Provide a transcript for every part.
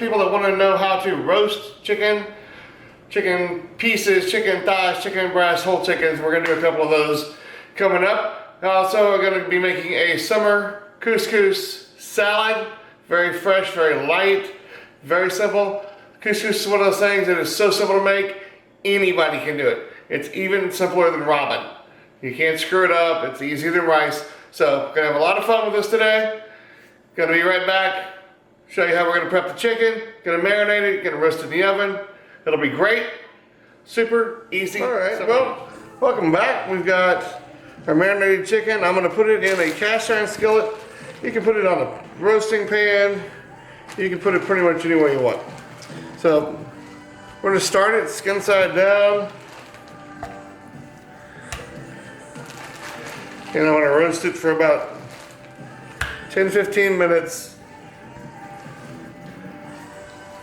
people that want to know how to roast chicken, chicken pieces, chicken thighs, chicken breasts, whole chickens. We're going to do a couple of those coming up. Also, we're going to be making a summer couscous salad. Very fresh, very light, very simple. Couscous is one of those things that is so simple to make, anybody can do it. It's even simpler than ramen. You can't screw it up, it's easier than rice. So, we're going to have a lot of fun with this today. Going to be right back, show you how we're going to prep the chicken, going to marinate it, going to roast it in the oven. It'll be great, super easy. All right, well, welcome back. We've got our marinated chicken. I'm going to put it in a cast iron skillet. You can put it on a roasting pan. You can put it pretty much any way you want. So, we're going to start it skin side down. And I'm going to roast it for about 10-15 minutes.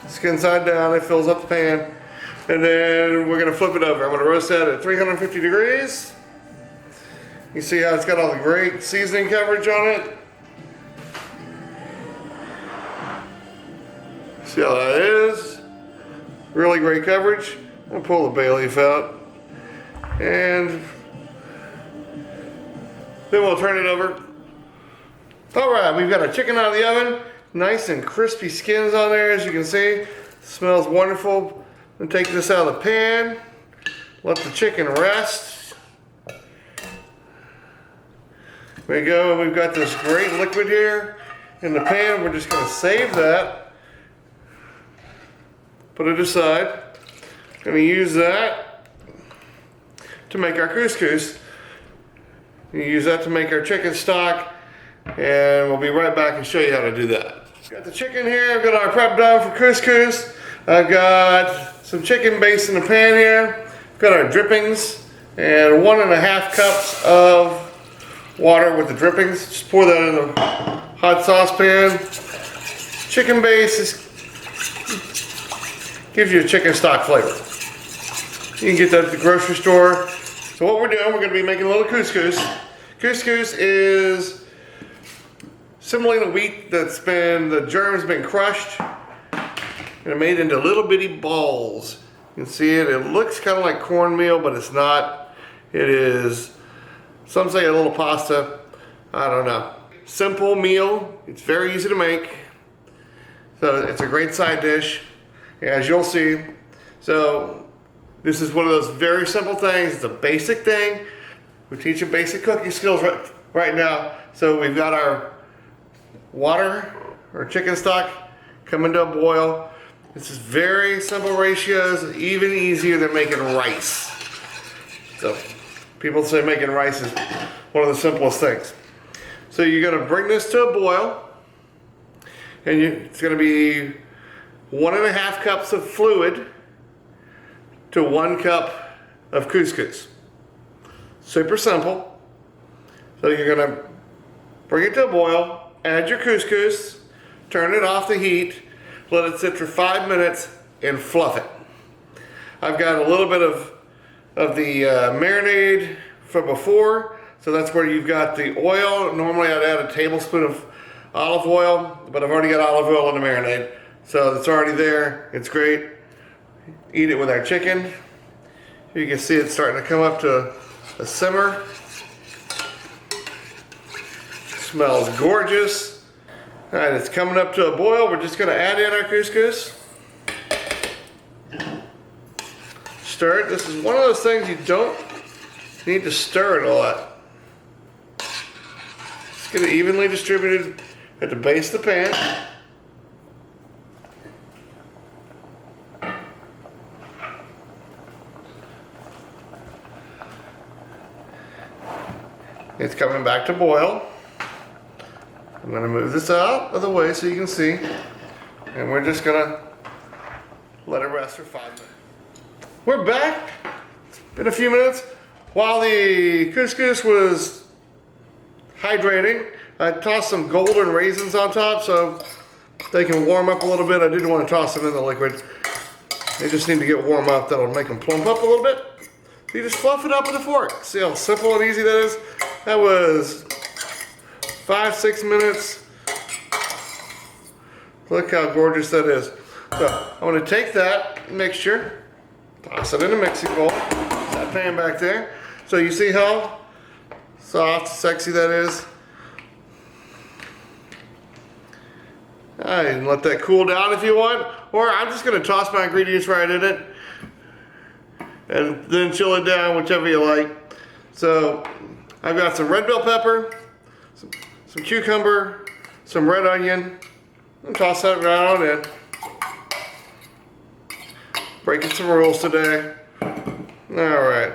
Skin side down, it fills up the pan. And then we're going to flip it over. I'm going to roast that at 350 degrees. You see how it's got all the great seasoning coverage on it? See how that is? Really great coverage. I'm going to pull the bay leaf out. And then we'll turn it over. Alright, we've got our chicken out of the oven. Nice and crispy skins on there, as you can see. Smells wonderful. I'm going to take this out of the pan. Let the chicken rest. There we go. We've got this great liquid here in the pan. We're just going to save that. Put it aside. Going to use that to make our couscous. You use that to make our chicken stock, and we'll be right back and show you how to do that. Got the chicken here. I've got our prep done for couscous. I've got some chicken base in the pan here. I've got our drippings and 1.5 cups of water with the drippings. Just pour that in the hot saucepan. Chicken base gives you a chicken stock flavor. You can get that at the grocery store. So what we're doing, we're going to be making a little couscous. Couscous is semolina wheat that's the germ's been crushed and made into little bitty balls. You can see it. It looks kind of like cornmeal, but it's not. It is, some say a little pasta. I don't know. Simple meal. It's very easy to make. So it's a great side dish, as you'll see. So this is one of those very simple things. It's a basic thing. We're teaching basic cooking skills right now. So we've got our water, or chicken stock, coming to a boil. This is very simple ratios, even easier than making rice. So people say making rice is one of the simplest things. So you're going to bring this to a boil, and it's going to be 1.5 cups of fluid to 1 cup of couscous. Super simple. So you're going to bring it to a boil, add your couscous, turn it off the heat, let it sit for 5 minutes, and fluff it. I've got a little bit of the marinade from before, so that's where you've got the oil. Normally I'd add a tablespoon of olive oil, but I've already got olive oil in the marinade, so it's already there. It's great. Eat it with our chicken. You can see it's starting to come up to a simmer. Smells gorgeous. All right, it's coming up to a boil. We're just going to add in our couscous. Stir it. This is one of those things you don't need to stir it a lot. Just get it evenly distributed at the base of the pan. It's coming back to boil. I'm going to move this out of the way so you can see. And we're just going to let it rest for 5 minutes. We're back. It's been a few minutes. While the couscous was hydrating, I tossed some golden raisins on top so they can warm up a little bit. I didn't want to toss them in the liquid. They just need to get warm up. That'll make them plump up a little bit. You just fluff it up with a fork. See how simple and easy that is? That was 5-6 minutes. Look how gorgeous that is. So I'm going to take that mixture, toss it in a mixing bowl. That pan back there. So you see how soft, sexy that is? And let that cool down if you want, or I'm just going to toss my ingredients right in it and then chill it down, whichever you like. So I've got some red bell pepper, some cucumber, some red onion, and toss that right on in. Breaking some rules today. Alright.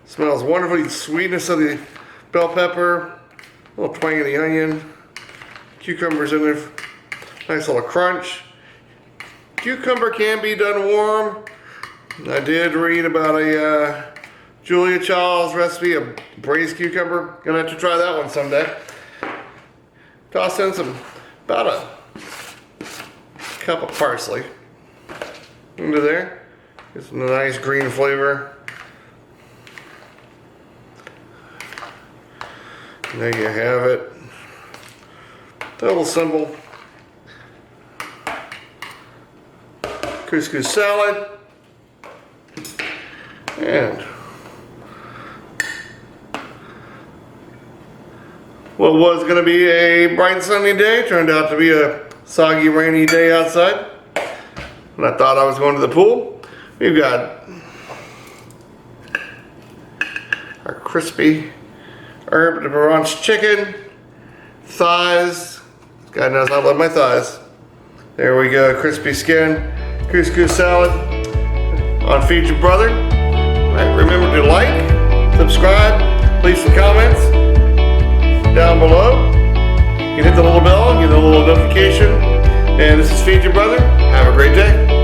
Smells wonderful. The sweetness of the bell pepper, a little twang of the onion, cucumbers in there. Nice little crunch. Cucumber can be done warm. I did read about a Julia Child's recipe of braised cucumber. Gonna have to try that one someday. Toss in about a cup of parsley into there. Get some nice green flavor. And there you have it. Little simple couscous salad, and what was going to be a bright sunny day turned out to be a soggy rainy day outside. And I thought I was going to the pool. We've got our crispy herb de Provence chicken, thighs. God knows I love my thighs. There we go, crispy skin. Couscous salad on Feed Your Brother. Right, remember to like, subscribe, leave some comments down below. You can hit the little bell, get a little notification. And this is Feed Your Brother. Have a great day.